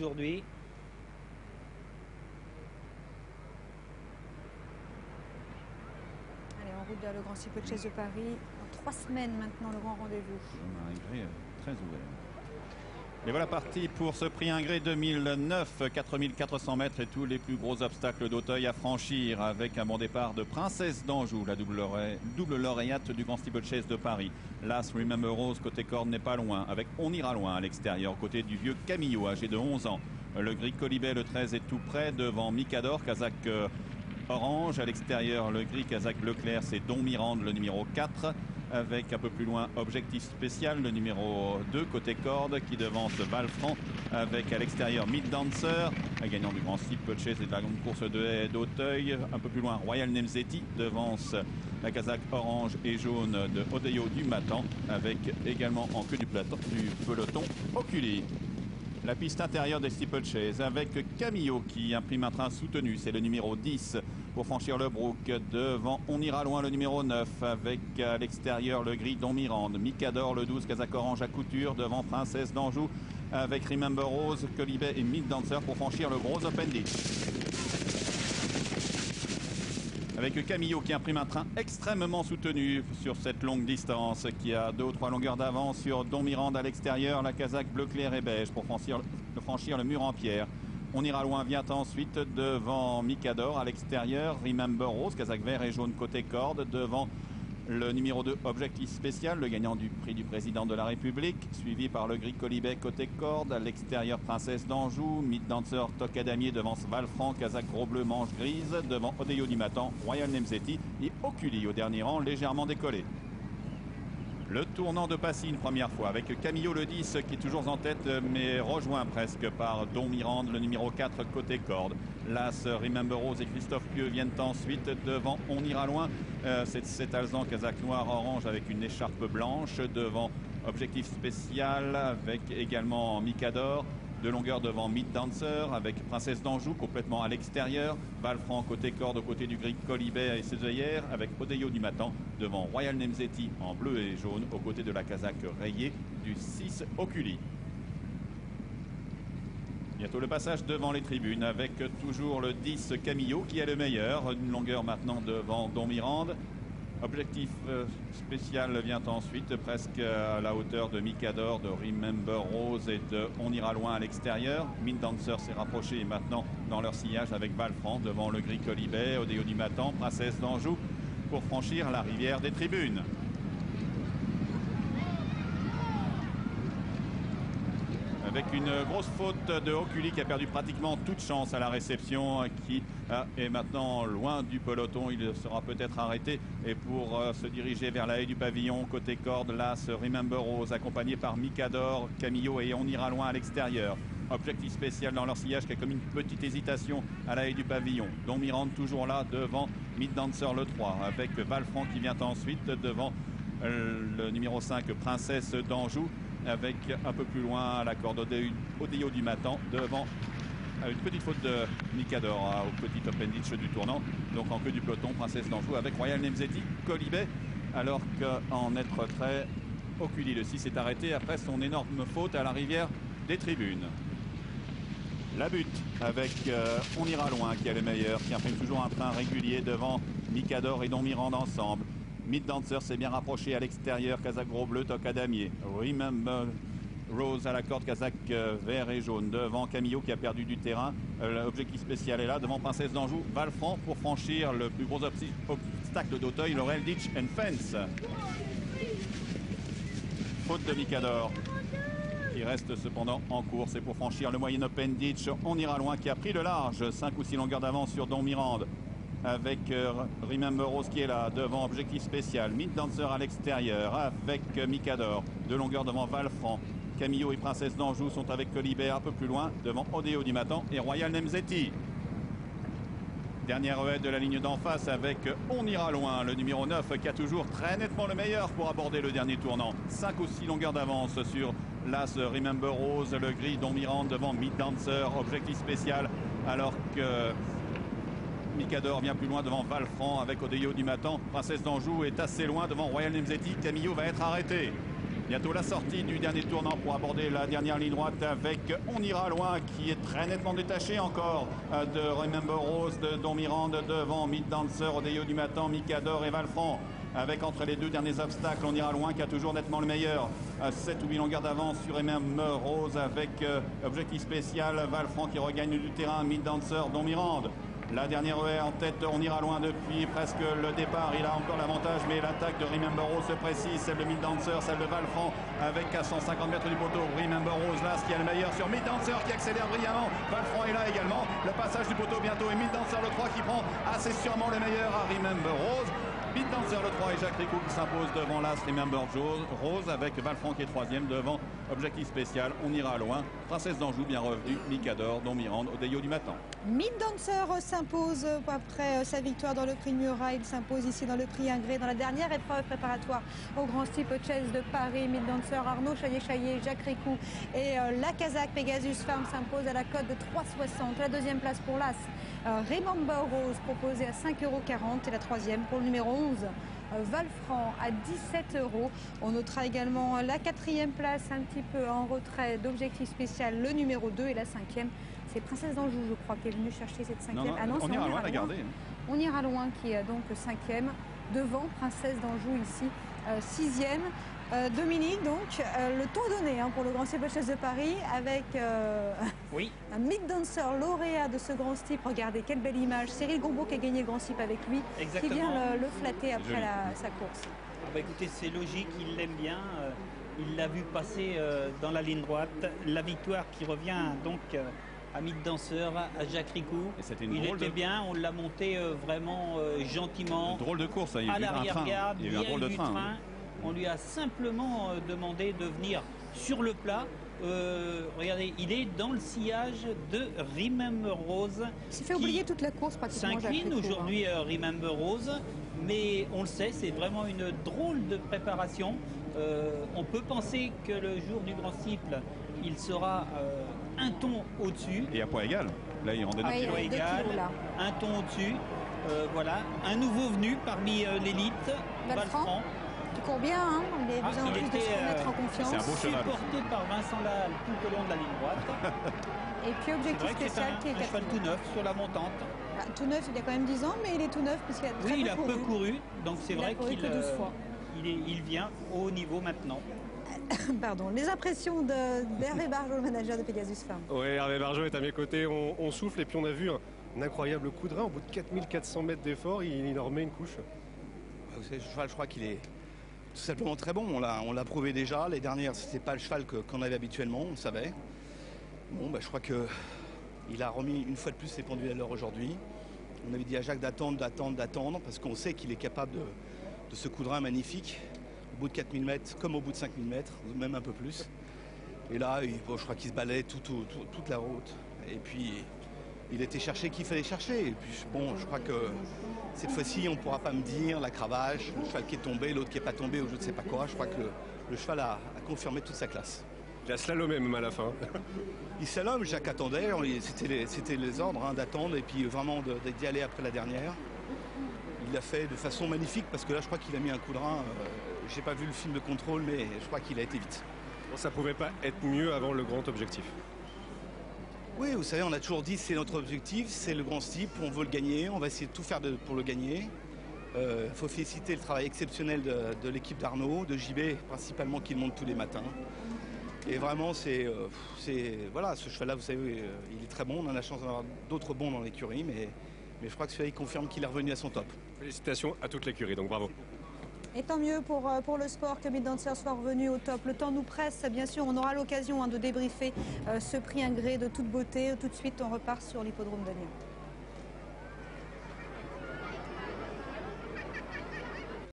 aujourd'hui. Allez, en route vers le Grand Steeplechase de Paris. Dans 3 semaines maintenant, le grand rendez-vous. Un Ingré très ouvert. Et voilà parti pour ce prix Ingré 2009, 4400 mètres et tous les plus gros obstacles d'Auteuil à franchir, avec un bon départ de Princesse d'Anjou, la double lauréate du Grand Steeplechase de Paris. L'As Remember Rose côté corde n'est pas loin, avec On ira loin à l'extérieur, côté du vieux Camillo âgé de 11 ans. Le gris Colibet, le 13, est tout près, devant Micador, Kazakh orange. À l'extérieur, le gris Kazakh bleu clair, c'est Don Mirande, le numéro 4. Avec un peu plus loin Objectif Spécial, le numéro 2 côté corde, qui devance Valfranc, avec à l'extérieur Mid Dancer, gagnant du Grand Steeplechase et de la grande course de haie d'Auteuil. Un peu plus loin Royal Nemzeti devance la Kazakh orange et jaune de Odeyo du Matan, avec également en queue du peloton Oculi. La piste intérieure des Steeplechase avec Camillo qui imprime un train soutenu, c'est le numéro 10 pour franchir le brook. Devant On ira loin, le numéro 9, avec à l'extérieur le gris Don Mirande, Micador le 12 Kazakh orange à couture, devant Princesse d'Anjou avec Remember Rose, Colibet et Mid Dancer pour franchir le gros Open Ditch. Avec Camillo qui imprime un train extrêmement soutenu sur cette longue distance, qui a 2 ou 3 longueurs d'avance sur Don Mirande à l'extérieur, la Kazakh bleu clair et beige pour franchir le mur en pierre. On ira loin vient ensuite devant Micador à l'extérieur, Remember Rose, Kazakh vert et jaune côté corde, devant le numéro 2 Objectif Spécial, le gagnant du prix du président de la République, suivi par le gris Colibet côté corde, à l'extérieur Princesse d'Anjou, Mid Dancer Toca Damier devance Valfranc, Kazakh gros bleu manche grise, devant Odeyo du Matan, Royal Nemzeti et Oculi au dernier rang, légèrement décollé. Le tournant de Passy une première fois avec Camillo le 10 qui est toujours en tête mais rejoint presque par Don Mirande, le numéro 4 côté corde. L'As Remember Rose et Christophe Pieux viennent ensuite devant On ira loin. C'est Alzan Kazakh noir orange avec une écharpe blanche, devant Objectif Spécial avec également Micador. De longueur devant Mid Dancer avec Princesse d'Anjou complètement à l'extérieur. Valfranc côté corde aux côtés du gris Colibet et ses œillères, avec Odeyo du Matan devant Royal Nemzeti en bleu et jaune aux côtés de la Kazakh rayée du 6 Oculi. Bientôt le passage devant les tribunes avec toujours le 10 Camillo qui est le meilleur. Une longueur maintenant devant Don Mirande. Objectif Spécial vient ensuite, presque à la hauteur de Micador, de Remember Rose et de On ira loin à l'extérieur. Mid Dancer s'est rapproché maintenant dans leur sillage avec Valfranc devant le gris Colibet, Odeyo du Matan, Princesse d'Anjou pour franchir la rivière des tribunes. Avec une grosse faute de Oculi qui a perdu pratiquement toute chance à la réception, qui est maintenant loin du peloton. Il sera peut-être arrêté et pour se diriger vers la haie du pavillon côté corde, l'As Remember Rose accompagné par Micador, Camillo et On ira loin à l'extérieur. Objectif Spécial dans leur sillage qui a comme une petite hésitation à la haie du pavillon. Don Mirande toujours là devant Mid Dancer le 3 avec Valfranc qui vient ensuite devant le numéro 5 Princesse d'Anjou, avec un peu plus loin à la corde Odeyo du Matan devant une petite faute de Micador au petit Open Ditch du tournant. Donc en queue du peloton, Princesse d'Anjou avec Royal Nemzeti, Colibet, alors qu'en être trait, Oculi le 6 est arrêté après son énorme faute à la rivière des tribunes. La butte avec On ira loin qui est le meilleur, qui imprime toujours un train régulier devant Micador et Don Mirande ensemble. Mid Dancer s'est bien rapproché à l'extérieur, Kazakh gros bleu, Toca Damier. Remember Rose à la corde, Kazakh vert et jaune. Devant Camillo qui a perdu du terrain. L'Objectif Spécial est là. Devant Princesse d'Anjou, Valfranc pour franchir le plus gros obstacle d'Auteuil, le Rail Ditch and Fence. Faute de Micador qui reste cependant en course. Et pour franchir le moyen Open Ditch, On ira loin qui a pris le large. 5 ou 6 longueurs d'avance sur Don Mirande, avec Remember Rose qui est là, devant Objectif Spécial, Mid Dancer à l'extérieur, avec Micador, de longueur devant Valfranc. Camillo et Princesse d'Anjou sont avec Colibet un peu plus loin, devant Odeyo du Matan et Royal Nemzeti. Dernière haie de la ligne d'en face avec On ira loin, le numéro 9 qui a toujours très nettement le meilleur pour aborder le dernier tournant. 5 ou 6 longueurs d'avance sur l'As Remember Rose, le gris Don Mirande devant Mid Dancer, Objectif Spécial, alors que Micador vient plus loin devant Valfranc avec Odeyo du Matan. Princesse d'Anjou est assez loin devant Royal Nemzeti. Camillo va être arrêté. Bientôt la sortie du dernier tournant pour aborder la dernière ligne droite avec On ira loin qui est très nettement détaché encore de Remember Rose, de Don Mirande devant Mid Dancer, Odeio du Matin, Micador et Valfranc. Avec entre les deux derniers obstacles, On ira loin qui a toujours nettement le meilleur. 7 ou 8 longueurs d'avance sur Remember Rose avec objectif spécial, Valfranc qui regagne du terrain, Mid Dancer, Don Mirande. La dernière est en tête, On ira loin depuis presque le départ. Il a encore l'avantage, mais l'attaque de Remember Rose se précise. Celle de Mid Dancer, celle de Valfranc avec à 150 mètres du poteau. Remember Rose là, ce qui est le meilleur sur Mid Dancer qui accélère brillamment. Valfranc est là également. Le passage du poteau bientôt et Mid Dancer le 3 qui prend assez sûrement le meilleur à Remember Rose. Mid Dancer le 3 et Jacques Ricou qui s'impose devant l'As Remember Rose avec Valfranc qui est 3e devant Objectif Spécial, On ira loin. Princesse d'Anjou bien revenue, Micador, Don Mirande, Odeio du Matin. Mid Dancer s'impose après sa victoire dans le prix Murat. Il s'impose ici dans le prix Ingré dans la dernière épreuve préparatoire au Grand Steeple Chase de Paris. Mid Dancer, Arnaud Chaillet-Chaillet, Jacques Ricou et la Kazakh Pegasus Farm s'impose à la cote de 3,60. La deuxième place pour l'As Remember Rose proposée à 5,40 € et la troisième pour le numéro 11. Valfranc à 17 €. On notera également la quatrième place un petit peu en retrait d'Objectif Spécial, le numéro 2 et la cinquième. C'est Princesse d'Anjou, je crois, qui est venue chercher cette cinquième. Ah non, On ira loin, la garder. On ira loin, qui est donc cinquième, devant Princesse d'Anjou ici, sixième. Dominique, donc, le ton donné pour le Grand Steeple Chase de Paris avec un Mid Dancer lauréat de ce Grand Steeple. Regardez, quelle belle image. Cyril Gourbeau qui a gagné le Grand Steeple avec lui, qui vient le flatter après sa course. Ah bah écoutez, c'est logique, il l'aime bien. Il l'a vu passer dans la ligne droite. La victoire qui revient donc à Mid Dancer, à Jacques Ricou. Il était bien, on l'a monté vraiment gentiment. Une drôle de course, il y a à l'arrière-garde, il y a eu un drôle de train. On lui a simplement demandé de venir sur le plat. Regardez, il est dans le sillage de Remember Rose. Il s'est fait oublier toute la course pratiquement. S'incline aujourd'hui Remember Rose, mais on le sait, c'est vraiment une drôle de préparation. On peut penser que le jour du Grand Steeple, il sera un ton au-dessus. Et à poids égal. Là, il rendait 2 kilos égal, un ton au-dessus. Voilà, un nouveau venu parmi l'élite, Valfranc. Qui court bien, il est besoin de se remettre en confiance. C'est un beau cheval. Supporté par Vincent Lahalle tout au long de la ligne droite. Et puis Objectif Spécial qui est un cheval tout neuf sur la montante. Tout neuf, il a quand même 10 ans, mais il est tout neuf puisqu'il a très peu couru. Peu couru, donc c'est vrai qu'il vient au haut niveau maintenant. Pardon, les impressions d'Hervé Barjot, le manager de Pegasus Farm. Oui, Hervé Barjot est à mes côtés, on souffle et puis on a vu un incroyable coup de rein. Au bout de 4400 mètres d'effort, il en remet une couche. Vous savez, ce cheval, je crois qu'il est tout simplement très bon. On l'a prouvé déjà. Les dernières, c'était pas le cheval qu'on avait habituellement, on le savait. Bon, je crois qu'il a remis une fois de plus ses pendules à l'heure aujourd'hui. On avait dit à Jacques d'attendre, parce qu'on sait qu'il est capable de ce coup de rein magnifique, au bout de 4000 mètres, comme au bout de 5000 mètres, même un peu plus. Et là, je crois qu'il se balayait toute la route. Et puis, il était cherché qu'il fallait chercher. Et puis, bon, je crois que cette fois-ci, on ne pourra pas me dire la cravache, le cheval qui est tombé, l'autre qui n'est pas tombé, ou je ne sais pas quoi. Je crois que le cheval a confirmé toute sa classe. Il a slalomé même à la fin. Il slalom, Jacques attendait, c'était les ordres d'attendre et puis vraiment d'y aller après la dernière. Il l'a fait de façon magnifique parce que là, je crois qu'il a mis un coup de rein. J'ai pas vu le film de contrôle, mais je crois qu'il a été vite. Bon, ça pouvait pas être mieux avant le grand objectif. Oui, vous savez, on a toujours dit c'est notre objectif, c'est le Grand Steeple, on veut le gagner, on va essayer de tout faire pour le gagner. Il faut féliciter le travail exceptionnel de l'équipe d'Arnaud, de JB principalement, qui le monte tous les matins. Et vraiment, voilà, ce cheval-là, vous savez, il est très bon. On a la chance d'avoir d'autres bons dans l'écurie, mais je crois que celui-là, il confirme qu'il est revenu à son top. Félicitations à toute l'écurie, donc bravo. Et tant mieux pour le sport que Mid Dancer soit revenu au top. Le temps nous presse, bien sûr, on aura l'occasion de débriefer ce prix Ingré de toute beauté. Tout de suite, on repart sur l'hippodrome d'Amiens.